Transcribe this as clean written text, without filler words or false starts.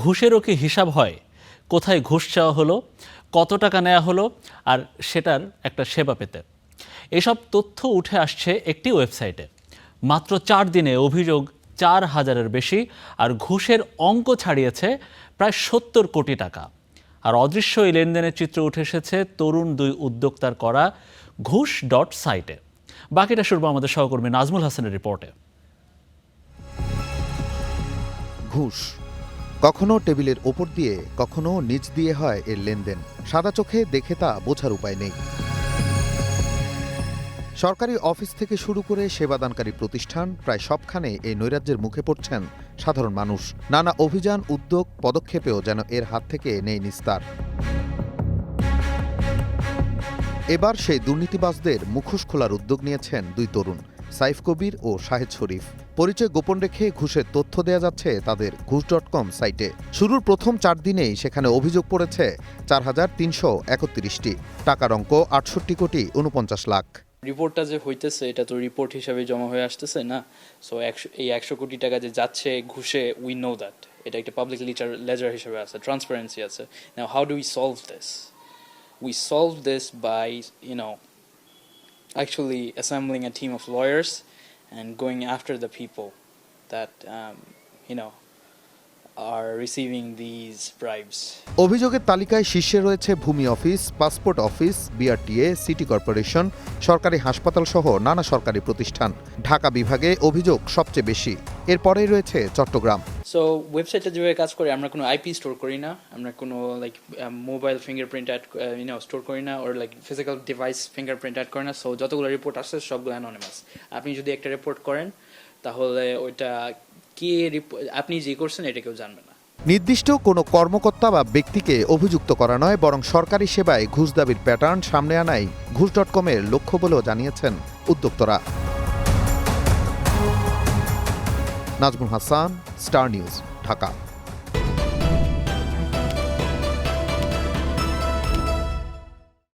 ঘুষেরও কি হিসাব হয়? কোথায় ঘুষ চাওয়া হলো, কত টাকা নেওয়া হলো, আর সেটার একটা সেবা পেতে? এসব তথ্য উঠে আসছে একটি ওয়েবসাইটে। মাত্র 4 দিনে অভিযোগ 4,000-এর বেশি, আর ঘুষের অঙ্ক ছাড়িয়েছে প্রায় 70 কোটি টাকা। আর অদৃশ্য এই লেনদেনের চিত্র উঠে এসেছে তরুণ 2 উদ্যোক্তার করা ঘুষ.সাইটে। বাকিটা শুনবো আমাদের সহকর্মী নাজমুল হাসানের রিপোর্টে। ঘুষ কখনো টেবিলের ওপর দিয়ে, কখনো নিচ দিয়ে হয় এর লেনদেন। সাদা চোখে দেখে তা বোঝার উপায় নেই। সরকারি অফিস থেকে শুরু করে সেবাদানকারী প্রতিষ্ঠান, প্রায় সবখানে এই নৈরাজ্যের মুখে পড়ছেন সাধারণ মানুষ। নানা অভিযান, উদ্যোগ, পদক্ষেপেও যেন এর হাত থেকে নেই নিস্তার। এবার সেই দুর্নীতিবাজদের মুখোশ খোলার উদ্যোগ নিয়েছেন 2 তরুণ, সাইফ কবির ও শাহেদ শরীফ। পরিচয় গোপন রেখে ঘুষের তথ্য দেয়া যাচ্ছে তাদের ঘুষ.কম সাইটে। শুরুর প্রথম 4 দিনেই সেখানে অভিযোগ পড়েছে 4,331টি, টাকার অঙ্ক 68 কোটি 49 লাখ। রিপোর্টটা যে হইতেছে এটা তো রিপোর্ট হিসাবে জমা হয়ে আসতেছে না। সো এই 100 কোটি টাকা যে যাচ্ছে ঘুষে, উই নো দ্যাট এটা একটা পাবলিক লেজার হিসাবে আছে, ট্রান্সপারেন্সি আছে। Now how do we solve this? We solve this by, actually assembling a team of lawyers and going after the people that, are receiving these bribes. অভিযোগের তালিকায় শীর্ষে রয়েছে ভূমি office, passport office, BRTA, city corporation, সরকারি হাসপাতাল সহ নানা সরকারি প্রতিষ্ঠান। ঢাকা বিভাগে অভিযোগ সবচেয়ে বেশি, এরপরেই রয়েছে চট্টগ্রাম। সো ওয়েবসাইটে যেভাবে কাজ করে, আমরা কোনো আইপি স্টোর করি না, আমরা কোনো মোবাইল ফিঙ্গারপ্রিন্ট অ্যাড স্টোর করি না, ওর ফিজিক্যাল ডিভাইস ফিঙ্গারপ্রিন্ট অ্যাড করে না। সো যতগুলো রিপোর্ট আসছে সবগুলো অ্যানোনিমাস। আপনি যদি একটা রিপোর্ট করেন তাহলে ওইটা আপনি যে করছেন এটা কেউ জানবে না। নির্দিষ্ট কোনো কর্মকর্তা বা ব্যক্তিকে অভিযুক্ত করা নয়, বরং সরকারি সেবায় ঘুষ দাবির প্যাটার্ন সামনে আনাই ঘুষ.কমের লক্ষ্য বলেও জানিয়েছেন উদ্যোক্তরা। Nazmul Hasan, star news, Dhaka.